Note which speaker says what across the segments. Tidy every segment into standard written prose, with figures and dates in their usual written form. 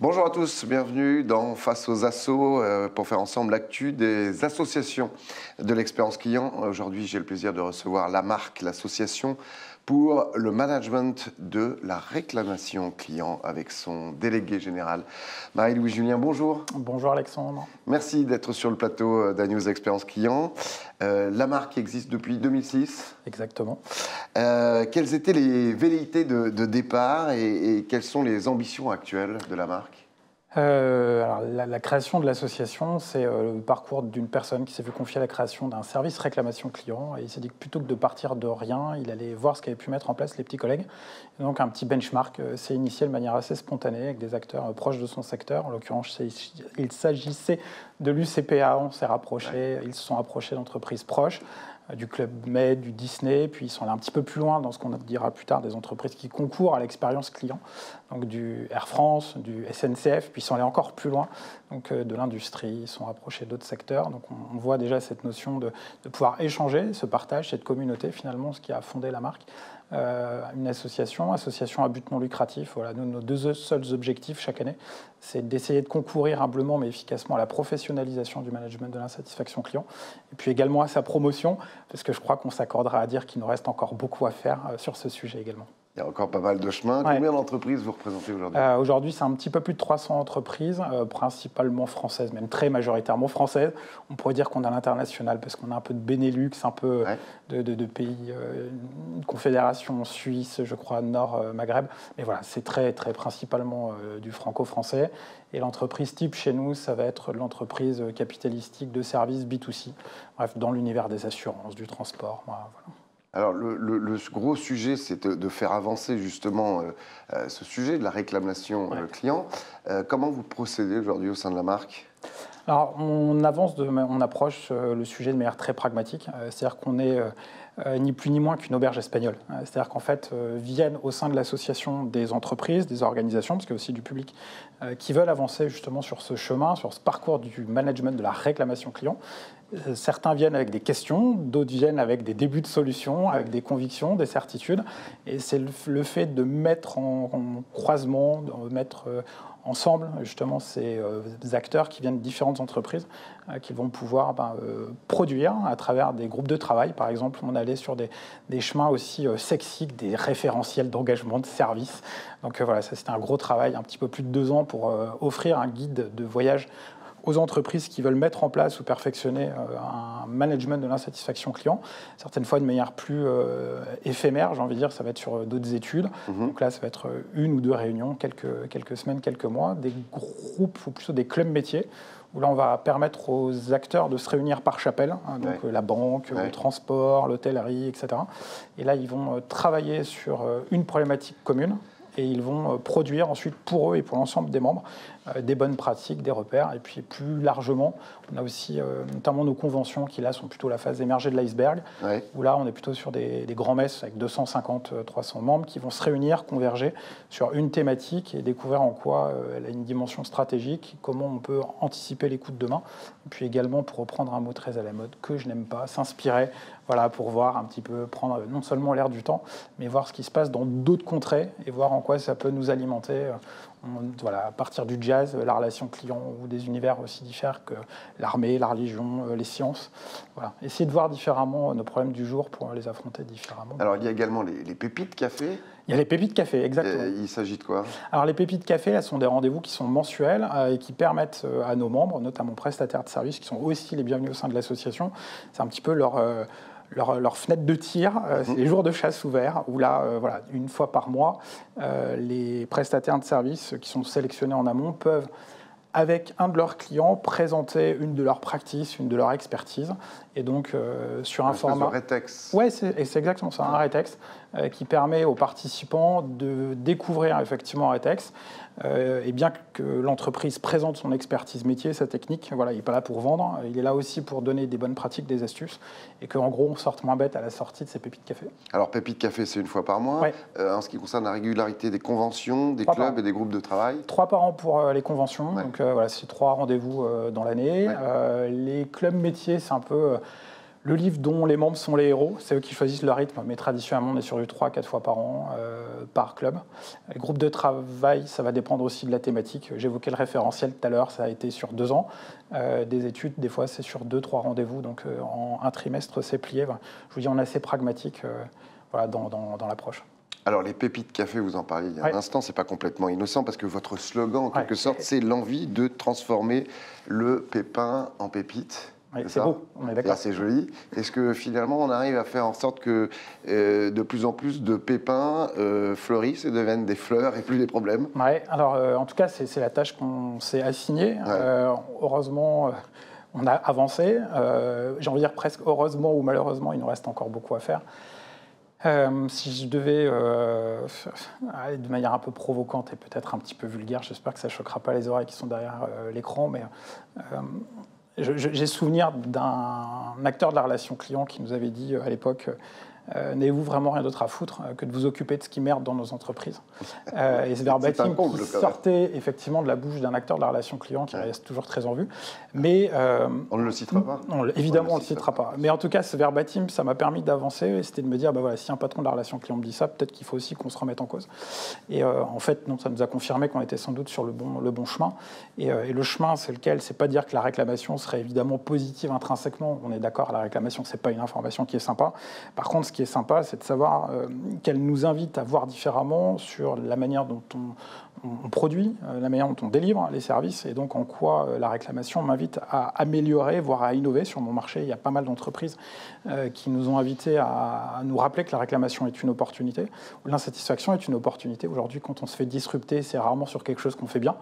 Speaker 1: Bonjour à tous, bienvenue dans Face aux Assos pour faire ensemble l'actu des associations de l'expérience client. Aujourd'hui, j'ai le plaisir de recevoir Lamarque, l'association pour le management de la réclamation client avec son délégué général. Marie-Louise Julien, bonjour.
Speaker 2: Bonjour Alexandre.
Speaker 1: Merci d'être sur le plateau d'Agnews Expérience Client. Lamarque existe depuis 2006.
Speaker 2: Exactement.
Speaker 1: Quelles étaient les velléités de départ et quelles sont les ambitions actuelles de Lamarque ?
Speaker 2: Alors, la création de l'association, c'est le parcours d'une personne qui s'est vu confier la création d'un service réclamation client. Et il s'est dit que plutôt que de partir de rien, il allait voir ce qu'avaient pu mettre en place les petits collègues. Et donc un petit benchmark s'est initié de manière assez spontanée avec des acteurs proches de son secteur. En l'occurrence, il s'agissait de l'UCPA, on s'est rapproché, ils se sont rapprochés d'entreprises proches, du Club Med, du Disney, puis ils sont allés un petit peu plus loin dans ce qu'on dira plus tard, des entreprises qui concourent à l'expérience client, donc du Air France, du SNCF, puis ils sont allés encore plus loin, donc de l'industrie, ils sont rapprochés d'autres secteurs. Donc on voit déjà cette notion de pouvoir échanger, ce partage, cette communauté, finalement, ce qui a fondé la marque. Une association à but non lucratif. Voilà, nos deux seuls objectifs chaque année, c'est d'essayer de concourir humblement mais efficacement à la professionnalisation du management de l'insatisfaction client et puis également à sa promotion, parce que je crois qu'on s'accordera à dire qu'il nous reste encore beaucoup à faire sur ce sujet également.
Speaker 1: Il y a encore pas mal de chemin.
Speaker 2: Ouais.
Speaker 1: Combien d'entreprises vous représentez aujourd'hui ?
Speaker 2: Aujourd'hui, c'est un petit peu plus de 300 entreprises, principalement françaises, même très majoritairement françaises. On pourrait dire qu'on a l'international parce qu'on a un peu de Benelux, un peu de pays, une confédération suisse, je crois, Nord-Maghreb. Mais voilà, c'est très principalement du franco-français. Et l'entreprise type chez nous, ça va être l'entreprise capitalistique de services B2C, bref, dans l'univers des assurances, du transport. Voilà.
Speaker 1: Alors, le gros sujet, c'est de faire avancer justement ce sujet de la réclamation client. Comment vous procédez aujourd'hui au sein de la marque ?
Speaker 2: Alors, on approche le sujet de manière très pragmatique. C'est-à-dire qu'on est ni plus ni moins qu'une auberge espagnole. C'est-à-dire qu'en fait, viennent au sein de l'association des entreprises, des organisations, parce qu'il y a aussi du public, qui veulent avancer justement sur ce chemin, sur ce parcours du management de la réclamation client. Certains viennent avec des questions, d'autres viennent avec des débuts de solutions, avec des convictions, des certitudes. Et c'est le fait de mettre en croisement, de mettre ensemble justement ces acteurs qui viennent de différentes entreprises qui vont pouvoir produire à travers des groupes de travail. Par exemple, on allait sur des chemins aussi sexy, des référentiels d'engagement de service. Donc voilà, ça c'était un gros travail, un petit peu plus de 2 ans pour offrir un guide de voyage aux entreprises qui veulent mettre en place ou perfectionner un management de l'insatisfaction client, certaines fois de manière plus éphémère, j'ai envie de dire, ça va être sur d'autres études. Donc là, ça va être 1 ou 2 réunions, quelques semaines, quelques mois, des groupes ou plutôt des clubs métiers, où là, on va permettre aux acteurs de se réunir par chapelle, donc la banque, le transport, l'hôtellerie, etc. Et là, ils vont travailler sur une problématique commune, et ils vont produire ensuite pour eux et pour l'ensemble des membres des bonnes pratiques, des repères. Et puis plus largement, on a aussi notamment nos conventions qui là sont plutôt la phase émergée de l'iceberg, où là on est plutôt sur des grands messes avec 250-300 membres qui vont se réunir, converger sur une thématique et découvrir en quoi elle a une dimension stratégique, comment on peut anticiper les coups de demain. Et puis également, pour reprendre un mot très à la mode que je n'aime pas, s'inspirer, voilà, pour voir un petit peu, prendre non seulement l'air du temps, mais voir ce qui se passe dans d'autres contrées et voir en quoi ça peut nous alimenter. Voilà, à partir du jazz, la relation client ou des univers aussi différents que l'armée, la religion, les sciences. Voilà. Essayer de voir différemment nos problèmes du jour pour les affronter différemment.
Speaker 1: Alors, il y a également les pépites café.
Speaker 2: Il y a les pépites café, exactement.
Speaker 1: Il s'agit de quoi ? Alors,
Speaker 2: les pépites café, elles sont des rendez-vous qui sont mensuels et qui permettent à nos membres, notamment prestataires de services, qui sont aussi les bienvenus au sein de l'association, c'est un petit peu leur fenêtre de tir, c'est les jours de chasse ouverts, où là, voilà, 1 fois par mois, les prestataires de services qui sont sélectionnés en amont peuvent, avec un de leurs clients, présenter une de leurs practices, une de leurs expertises. Et donc, sur un format...
Speaker 1: Un rétex.
Speaker 2: Oui, c'est exactement ça, un rétex qui permet aux participants de découvrir effectivement un rétex. Et bien que l'entreprise présente son expertise métier, sa technique, voilà, il n'est pas là pour vendre, il est là aussi pour donner des bonnes pratiques, des astuces, et qu'en gros, on sorte moins bête à la sortie de ces pépites café.
Speaker 1: Alors, pépites café, c'est 1 fois par mois. En ce qui concerne la régularité des conventions, des clubs et des groupes de travail ?
Speaker 2: 3 par an pour les conventions, donc voilà, c'est 3 rendez-vous dans l'année. Les clubs métiers, c'est un peu Le livre dont les membres sont les héros, c'est eux qui choisissent le rythme, mais traditionnellement on est sur du 3-4 fois par an, par club. Les groupes de travail, ça va dépendre aussi de la thématique. J'évoquais le référentiel tout à l'heure, ça a été sur 2 ans. Des études, des fois c'est sur 2-3 rendez-vous, donc en un trimestre c'est plié. Je vous dis, on est assez pragmatique voilà, dans l'approche.
Speaker 1: Alors, les pépites café, vous en parliez il y a un instant, c'est pas complètement innocent parce que votre slogan, en quelque sorte, c'est l'envie de transformer le pépin en pépite.
Speaker 2: Oui, c'est beau, on est d'accord.
Speaker 1: C'est joli. Est-ce que finalement, on arrive à faire en sorte que de plus en plus de pépins fleurissent et deviennent des fleurs et plus des problèmes?
Speaker 2: Oui, alors en tout cas, c'est la tâche qu'on s'est assignée. Heureusement, on a avancé. J'ai envie de dire presque heureusement ou malheureusement, il nous reste encore beaucoup à faire. Si je devais, de manière un peu provocante et peut-être un petit peu vulgaire, j'espère que ça ne choquera pas les oreilles qui sont derrière l'écran, mais j'ai souvenir d'un acteur de la relation client qui nous avait dit à l'époque n'avez-vous vraiment rien d'autre à foutre que de vous occuper de ce qui merde dans nos entreprises et ce verbatim qui sortait effectivement de la bouche d'un acteur de la relation client qui reste toujours très en vue. Mais,
Speaker 1: on ne le citera pas.
Speaker 2: Évidemment, on ne le citera pas. Mais en tout cas, ce verbatim, ça m'a permis d'avancer. Et c'était de me dire, bah voilà, si un patron de la relation client me dit ça, peut-être qu'il faut aussi qu'on se remette en cause. Et en fait, non, ça nous a confirmé qu'on était sans doute sur le bon chemin. Et le chemin, c'est lequel? C'est pas dire que la réclamation serait évidemment positive intrinsèquement. On est d'accord, la réclamation, c'est pas une information qui est sympa. Par contre, ce qui est sympa, c'est de savoir qu'elle nous invite à voir différemment sur la manière dont on produit, la manière dont on délivre les services, et donc en quoi la réclamation m'invite à améliorer, voire à innover. Sur mon marché, il y a pas mal d'entreprises qui nous ont invités à nous rappeler que la réclamation est une opportunité. L'insatisfaction est une opportunité. Aujourd'hui, quand on se fait disrupter, c'est rarement sur quelque chose qu'on fait bien.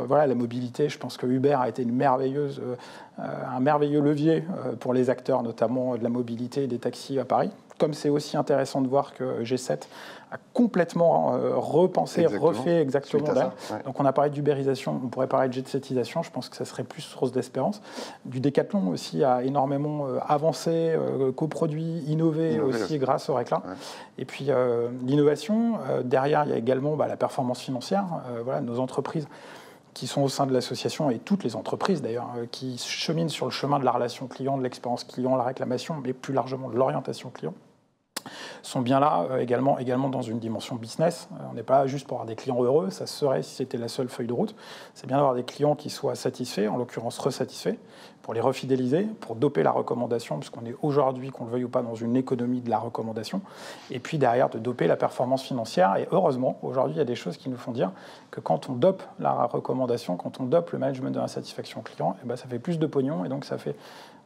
Speaker 2: Voilà, la mobilité, je pense que Uber a été un merveilleux levier pour les acteurs, notamment de la mobilité et des taxis à Paris. Comme c'est aussi intéressant de voir que G7 a complètement repensé, refait exactement d'elle. Ouais. Donc on a parlé d'ubérisation, on pourrait parler de jet-setisation, je pense que ça serait plus source d'espérance. Du Décathlon aussi a énormément avancé, coproduit, innové aussi grâce au réclame. Ouais. Et puis l'innovation, derrière il y a également la performance financière. Voilà, nos entreprises qui sont au sein de l'association, et toutes les entreprises d'ailleurs, qui cheminent sur le chemin de la relation client, de l'expérience client, la réclamation, mais plus largement de l'orientation client, sont bien là également dans une dimension business. On n'est pas juste pour avoir des clients heureux, ça serait si c'était la seule feuille de route. C'est bien d'avoir des clients qui soient satisfaits, en l'occurrence resatisfaits, pour les refidéliser, pour doper la recommandation, puisqu'on est aujourd'hui, qu'on le veuille ou pas, dans une économie de la recommandation, et puis derrière de doper la performance financière. Et heureusement, aujourd'hui, il y a des choses qui nous font dire que quand on dope la recommandation, quand on dope le management de la satisfaction client, ça fait plus de pognon, et donc ça fait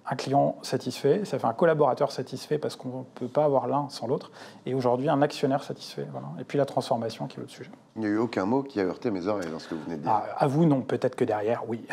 Speaker 2: un client satisfait, ça fait un collaborateur satisfait parce qu'on ne peut pas avoir l'un sans l'autre, et aujourd'hui un actionnaire satisfait. Voilà. Et puis la transformation qui est l'autre sujet.
Speaker 1: Il n'y a eu aucun mot qui a heurté mes oreilles dans ce que vous venez de dire.
Speaker 2: À vous, non, peut-être que derrière, oui.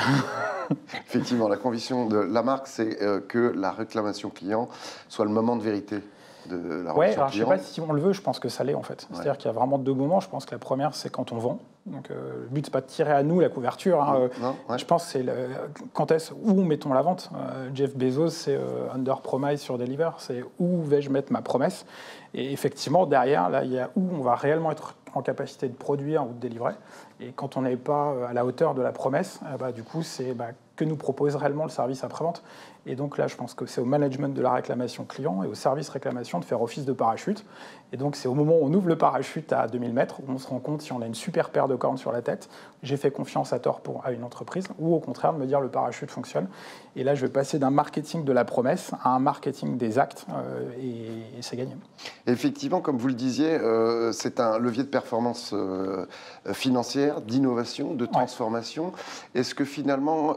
Speaker 1: Effectivement, la conviction de la marque, c'est que la réclamation client soit le moment de vérité de la relation client.
Speaker 2: Je ne sais pas si on le veut, je pense que ça l'est en fait. C'est-à-dire qu'il y a vraiment 2 moments. Je pense que la première, c'est quand on vend. Donc, le but, ce n'est pas de tirer à nous la couverture. Je pense que c'est où mettons la vente. Jeff Bezos, c'est under promise sur deliver. C'est où vais-je mettre ma promesse. Et effectivement, derrière, là, il y a où on va réellement être en capacité de produire ou de délivrer. Et quand on n'est pas à la hauteur de la promesse, du coup, c'est que nous propose réellement le service après-vente. Et donc là, je pense que c'est au management de la réclamation client et au service réclamation de faire office de parachute. Et donc, c'est au moment où on ouvre le parachute à 2000 mètres où on se rend compte si on a une super paire de cornes sur la tête, j'ai fait confiance à tort à une entreprise, ou au contraire de me dire le parachute fonctionne. Et là, je vais passer d'un marketing de la promesse à un marketing des actes et c'est gagné.
Speaker 1: Effectivement, comme vous le disiez, c'est un levier de performance financière, d'innovation, de transformation. Ouais. Est-ce que finalement,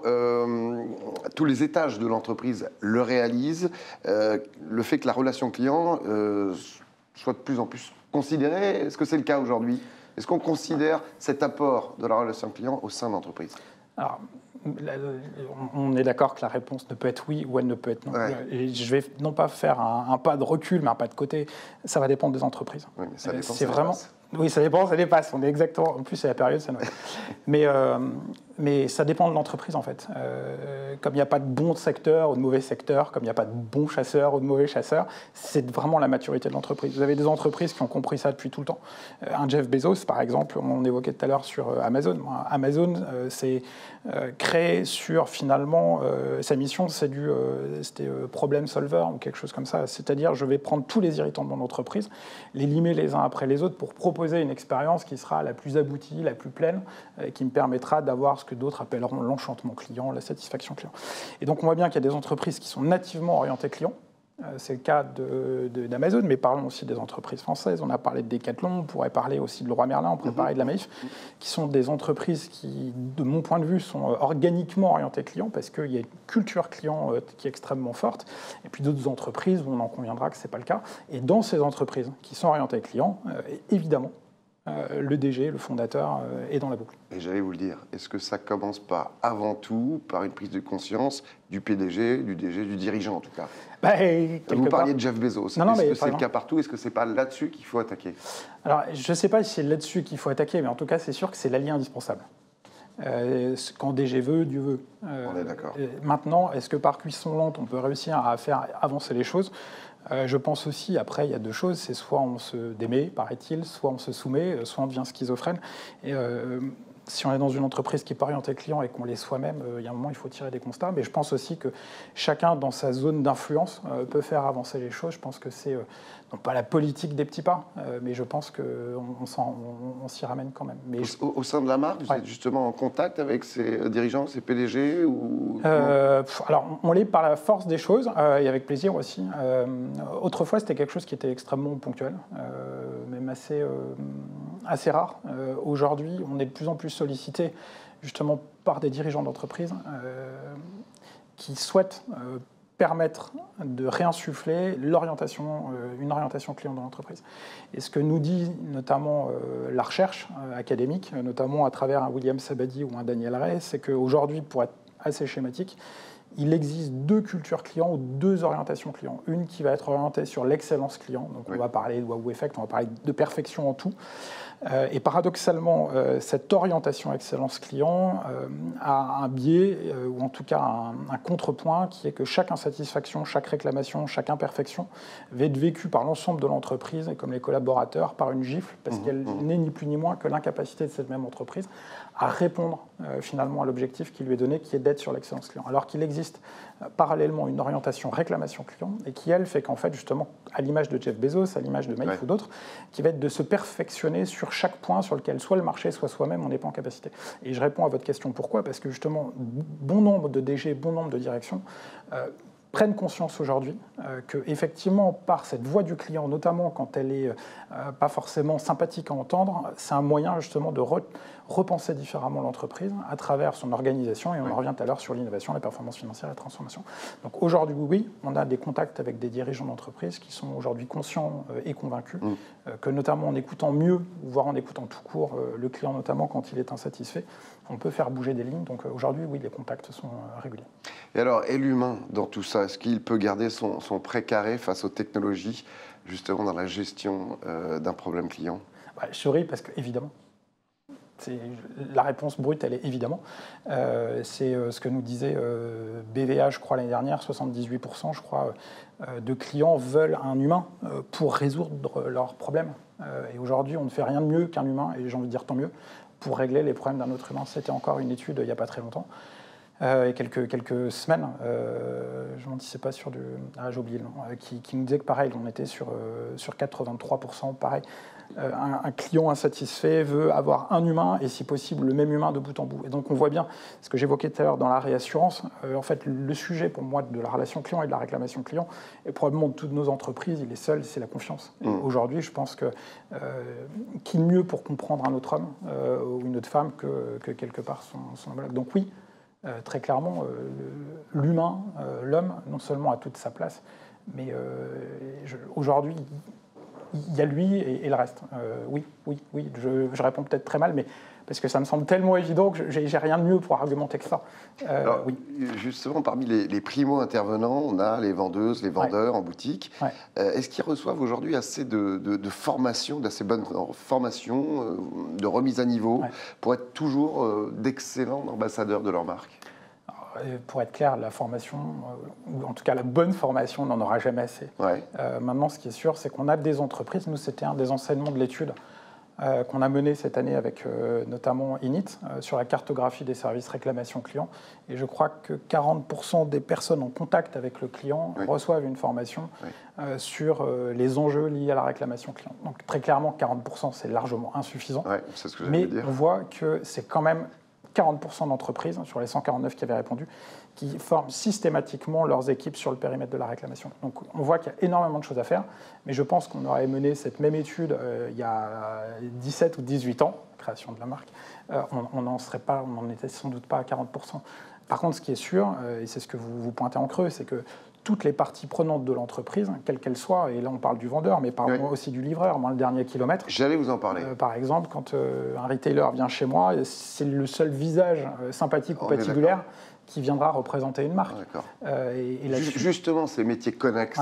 Speaker 1: tous les étages de l'entreprise le réalisent, le fait que la relation client soit de plus en plus considérée? Est-ce que c'est le cas aujourd'hui? Est-ce qu'on considère cet apport de la relation client au sein de l'entreprise?
Speaker 2: Alors, on est d'accord que la réponse ne peut être oui ou elle ne peut être non. Ouais. Et je vais non pas faire un pas de recul, mais un pas de côté. Ça va dépendre des entreprises.
Speaker 1: Oui, mais ça dépend.
Speaker 2: C'est vraiment. Oui, ça dépend, ça dépasse. On est exactement. En plus, c'est la période, c'est Noël. Mais ça dépend de l'entreprise, en fait. Comme il n'y a pas de bon secteur ou de mauvais secteur, comme il n'y a pas de bons chasseurs ou de mauvais chasseurs, c'est vraiment la maturité de l'entreprise. Vous avez des entreprises qui ont compris ça depuis tout le temps. Un Jeff Bezos, par exemple, on évoquait tout à l'heure sur Amazon. Amazon, c'est créé sur, finalement, sa mission, c'était problem solver ou quelque chose comme ça. C'est-à-dire, je vais prendre tous les irritants de mon entreprise, les limer les uns après les autres pour proposer une expérience qui sera la plus aboutie, la plus pleine, qui me permettra d'avoir ce que d'autres appelleront l'enchantement client, la satisfaction client. Et donc on voit bien qu'il y a des entreprises qui sont nativement orientées client. C'est le cas d'Amazon, mais parlons aussi des entreprises françaises. On a parlé de Decathlon, on pourrait parler aussi de Leroy Merlin, on pourrait parler de la Maïf, qui sont des entreprises qui, de mon point de vue, sont organiquement orientées client parce qu'il y a une culture client qui est extrêmement forte. Et puis d'autres entreprises où on en conviendra que ce n'est pas le cas. Et dans ces entreprises qui sont orientées client, évidemment, le DG, le fondateur, est dans la boucle.
Speaker 1: Et j'allais vous le dire, est-ce que ça commence pas avant tout par une prise de conscience du PDG, du DG, du dirigeant en tout cas? Vous parliez de Jeff Bezos. Est-ce que c'est le cas partout? Est-ce que c'est pas là-dessus qu'il faut attaquer?
Speaker 2: Alors, je ne sais pas si c'est là-dessus qu'il faut attaquer, mais en tout cas, c'est sûr que c'est l'allié indispensable. Quand DG veut, Dieu veut.
Speaker 1: On est d'accord.
Speaker 2: Maintenant, est-ce que par cuisson lente, on peut réussir à faire avancer les choses? Je pense aussi, après, il y a deux choses. C'est soit on se démet, paraît-il, soit on se soumet, soit on devient schizophrène. Et si on est dans une entreprise qui est pas orientée client et qu'on l'est soi-même, il y a un moment, il faut tirer des constats. Mais je pense aussi que chacun, dans sa zone d'influence, peut faire avancer les choses. Je pense que c'est, non pas la politique des petits pas, mais je pense qu'on s'y ramène quand même. Mais
Speaker 1: au sein de la marque, vous êtes justement en contact avec ces dirigeants, ces PDG ou...
Speaker 2: Alors, on l'est par la force des choses, et avec plaisir aussi. Autrefois, c'était quelque chose qui était extrêmement ponctuel, même assez rare. Aujourd'hui, on est de plus en plus sollicité justement par des dirigeants d'entreprise qui souhaitent permettre de réinsuffler une orientation client dans l'entreprise. Et ce que nous dit notamment la recherche académique, notamment à travers un William Sabadi ou un Daniel Ray, c'est qu'aujourd'hui, pour être assez schématique, il existe deux cultures clients ou deux orientations clients. Une qui va être orientée sur l'excellence client, donc on va parler de wow effect, on va parler de perfection en tout. Et paradoxalement, cette orientation excellence client a un biais, ou en tout cas un contrepoint, qui est que chaque insatisfaction, chaque réclamation, chaque imperfection va être vécue par l'ensemble de l'entreprise, et comme les collaborateurs, par une gifle, parce qu'elle n'est ni plus ni moins que l'incapacité de cette même entreprise à répondre finalement à l'objectif qui lui est donné, qui est d'être sur l'excellence client. Alors qu'il existe parallèlement une orientation réclamation client, et qui, elle, fait qu'en fait, justement, à l'image de Jeff Bezos, à l'image de Maïf ou d'autres, qui va être de se perfectionner sur chaque point sur lequel soit le marché, soit soi-même, on n'est pas en capacité. Et je réponds à votre question, pourquoi? Parce que justement, bon nombre de DG, bon nombre de directions prennent conscience aujourd'hui qu'effectivement, par cette voix du client, notamment quand elle n'est pas forcément sympathique à entendre, c'est un moyen justement de repenser différemment l'entreprise à travers son organisation, et on en revient tout à l'heure sur l'innovation, la performance financière et la transformation. Donc aujourd'hui, oui, on a des contacts avec des dirigeants d'entreprise qui sont aujourd'hui conscients et convaincus que notamment en écoutant mieux, voire en écoutant tout court le client, notamment quand il est insatisfait, on peut faire bouger des lignes. Donc aujourd'hui, oui, les contacts sont réguliers.
Speaker 1: Et alors, et l'humain dans tout ça, est-ce qu'il peut garder son précaré face aux technologies, justement dans la gestion d'un problème client?
Speaker 2: Je souris parce que, évidemment, la réponse brute, elle est évidemment. C'est ce que nous disait BVA, je crois, l'année dernière, 78%, je crois, de clients veulent un humain pour résoudre leurs problèmes. Et aujourd'hui, on ne fait rien de mieux qu'un humain, et j'ai envie de dire tant mieux, pour régler les problèmes d'un autre humain. C'était encore une étude il n'y a pas très longtemps. Et quelques semaines, je m'en disais pas sur j'ai oublié le nom, qui nous disait que pareil, on était sur 83%, pareil. Un client insatisfait veut avoir un humain et si possible le même humain de bout en bout. Et donc on voit bien ce que j'évoquais tout à l'heure dans la réassurance. En fait, le sujet pour moi de la relation client et de la réclamation client, et probablement de toutes nos entreprises, il est seul, c'est la confiance. Aujourd'hui, je pense que qui mieux pour comprendre un autre homme ou une autre femme que quelque part son homologue. Donc oui, très clairement, l'humain, l'homme, non seulement a toute sa place, mais aujourd'hui, Il y a lui et le reste. Oui. Je réponds peut-être très mal, mais parce que ça me semble tellement évident que j'ai rien de mieux pour argumenter que ça.
Speaker 1: Alors,
Speaker 2: oui.
Speaker 1: Justement, parmi les primo-intervenants, on a les vendeuses, les vendeurs en boutique.
Speaker 2: Ouais.
Speaker 1: Est-ce qu'ils reçoivent aujourd'hui assez de formation, d'assez bonne formation, de remise à niveau, pour être toujours d'excellents ambassadeurs de leur marque?
Speaker 2: Pour être clair, la formation, ou en tout cas la bonne formation, on n'en aura jamais assez.
Speaker 1: Ouais.
Speaker 2: Maintenant, ce qui est sûr, c'est qu'on a des entreprises. Nous, c'était un des enseignements de l'étude qu'on a mené cette année avec notamment Init sur la cartographie des services réclamation client. Et je crois que 40% des personnes en contact avec le client reçoivent une formation sur les enjeux liés à la réclamation client. Donc très clairement, 40%, c'est largement insuffisant.
Speaker 1: Ouais, c'est ce que j'allais dire.
Speaker 2: Mais on voit que c'est quand même 40% d'entreprises, sur les 149 qui avaient répondu, qui forment systématiquement leurs équipes sur le périmètre de la réclamation. Donc on voit qu'il y a énormément de choses à faire, mais je pense qu'on aurait mené cette même étude il y a 17 ou 18 ans, création de la marque, on n'en était sans doute pas à 40%. Par contre, ce qui est sûr, et c'est ce que vous pointez en creux, c'est que toutes les parties prenantes de l'entreprise, quelles qu'elles soient, et là on parle du vendeur, mais parlons aussi du livreur, moi le dernier kilomètre.
Speaker 1: J'allais vous en parler.
Speaker 2: Par exemple, quand un retailer vient chez moi, c'est le seul visage sympathique ou patibulaire qui viendra représenter une marque.
Speaker 1: Justement, ces métiers connexes.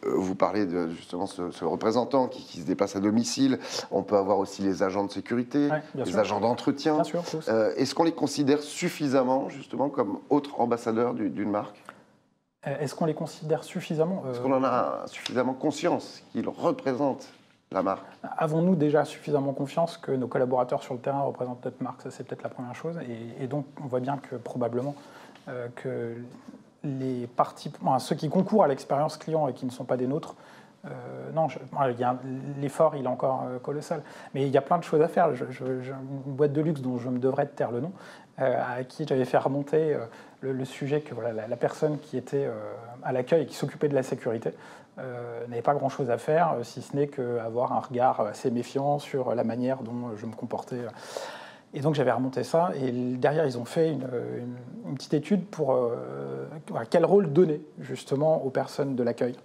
Speaker 1: Vous parlez de justement ce représentant qui se déplace à domicile. On peut avoir aussi les agents de sécurité, les agents d'entretien. Est-ce qu'on les considère suffisamment justement comme autres ambassadeurs d'une marque?
Speaker 2: Est-ce qu'on les considère suffisamment
Speaker 1: Est-ce qu'on en a suffisamment conscience qu'ils représentent la marque?
Speaker 2: Avons-nous déjà suffisamment confiance que nos collaborateurs sur le terrain représentent notre marque? Ça, c'est peut-être la première chose. Et donc, on voit bien que probablement que les parties, ceux qui concourent à l'expérience client et qui ne sont pas des nôtres, non, l'effort, il est encore colossal. Mais il y a plein de choses à faire. J'ai une boîte de luxe dont je me devrais de taire le nom, à qui j'avais fait remonter le sujet que la personne qui était à l'accueil et qui s'occupait de la sécurité n'avait pas grand-chose à faire, si ce n'est qu'avoir un regard assez méfiant sur la manière dont je me comportais. Et donc j'avais remonté ça, et derrière ils ont fait une petite étude pour quel rôle donner justement aux personnes de l'accueil.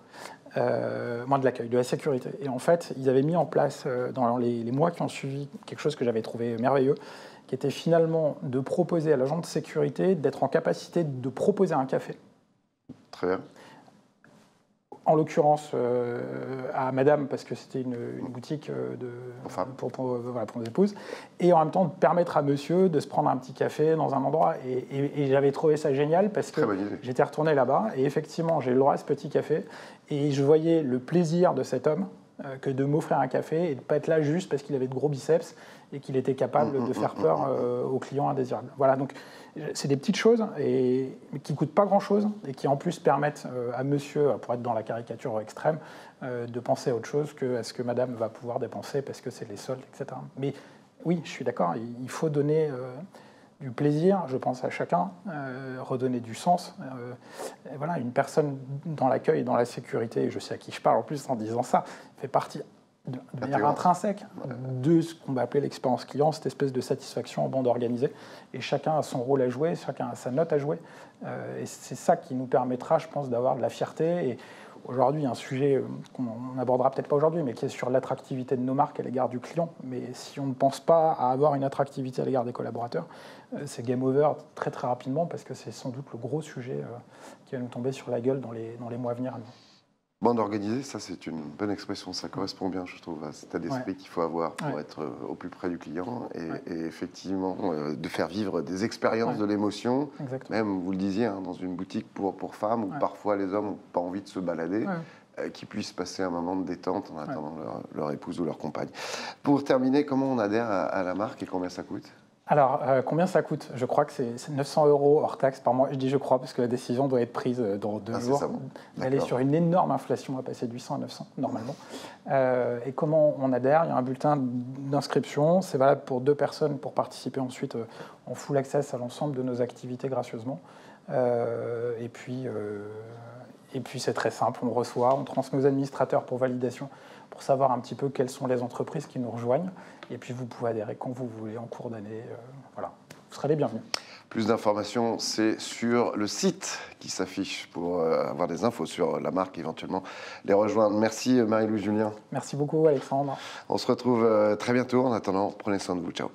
Speaker 2: Moins de l'accueil, de la sécurité. Et en fait, ils avaient mis en place, dans les mois qui ont suivi, quelque chose que j'avais trouvé merveilleux, qui était finalement de proposer à l'agent de sécurité d'être en capacité de proposer un café.
Speaker 1: Très bien.
Speaker 2: En l'occurrence, à madame, parce que c'était une boutique pour nos épouses, et en même temps de permettre à monsieur de se prendre un petit café dans un endroit. Et j'avais trouvé ça génial parce que j'étais retourné là-bas, et effectivement, j'ai eu le droit à ce petit café, et je voyais le plaisir de cet homme que de m'offrir un café et de ne pas être là juste parce qu'il avait de gros biceps et qu'il était capable de faire peur aux clients indésirables. Voilà, donc c'est des petites choses qui ne coûtent pas grand-chose et qui en plus permettent à monsieur, pour être dans la caricature extrême, de penser à autre chose qu'à ce que madame va pouvoir dépenser parce que c'est les soldes, etc. Mais oui, je suis d'accord, il faut donner du plaisir, je pense, à chacun, redonner du sens. Voilà, une personne dans l'accueil et dans la sécurité, et je sais à qui je parle en plus en disant ça, fait partie de manière intrinsèque de ce qu'on va appeler l'expérience client, cette espèce de satisfaction en bande organisée. Et chacun a son rôle à jouer, chacun a sa note à jouer. Et c'est ça qui nous permettra, je pense, d'avoir de la fierté. Et aujourd'hui, il y a un sujet qu'on n'abordera peut-être pas aujourd'hui, mais qui est sur l'attractivité de nos marques à l'égard du client. Mais si on ne pense pas à avoir une attractivité à l'égard des collaborateurs, c'est game over très très rapidement, parce que c'est sans doute le gros sujet qui va nous tomber sur la gueule dans les mois à venir.
Speaker 1: Bande organisée, ça c'est une bonne expression, ça correspond bien, je trouve, à cet état d'esprit qu'il faut avoir pour être au plus près du client et effectivement de faire vivre des expériences de l'émotion, même, vous le disiez, dans une boutique pour femmes où parfois les hommes n'ont pas envie de se balader, qui puissent passer un moment de détente en attendant leur épouse ou leur compagne. Pour terminer, comment on adhère à la marque et combien ça coûte ?
Speaker 2: Alors, combien ça coûte? Je crois que c'est 900 € hors taxe par mois. Je dis je crois parce que la décision doit être prise dans 2 jours. Elle est sur une énorme inflation, on va passer de 800 à 900 normalement. Et comment on adhère? Il y a un bulletin d'inscription. C'est valable pour 2 personnes pour participer ensuite en full access à l'ensemble de nos activités gracieusement. Et puis c'est très simple. On reçoit, on transmet aux administrateurs pour validation, pour savoir un petit peu quelles sont les entreprises qui nous rejoignent. Et puis vous pouvez adhérer quand vous voulez, en cours d'année. Voilà, vous serez les bienvenus.
Speaker 1: Plus d'informations, c'est sur le site qui s'affiche pour avoir des infos sur la marque, éventuellement les rejoindre. Merci Marie-Louise Julien.
Speaker 2: Merci beaucoup Alexandre.
Speaker 1: On se retrouve très bientôt. En attendant, prenez soin de vous. Ciao.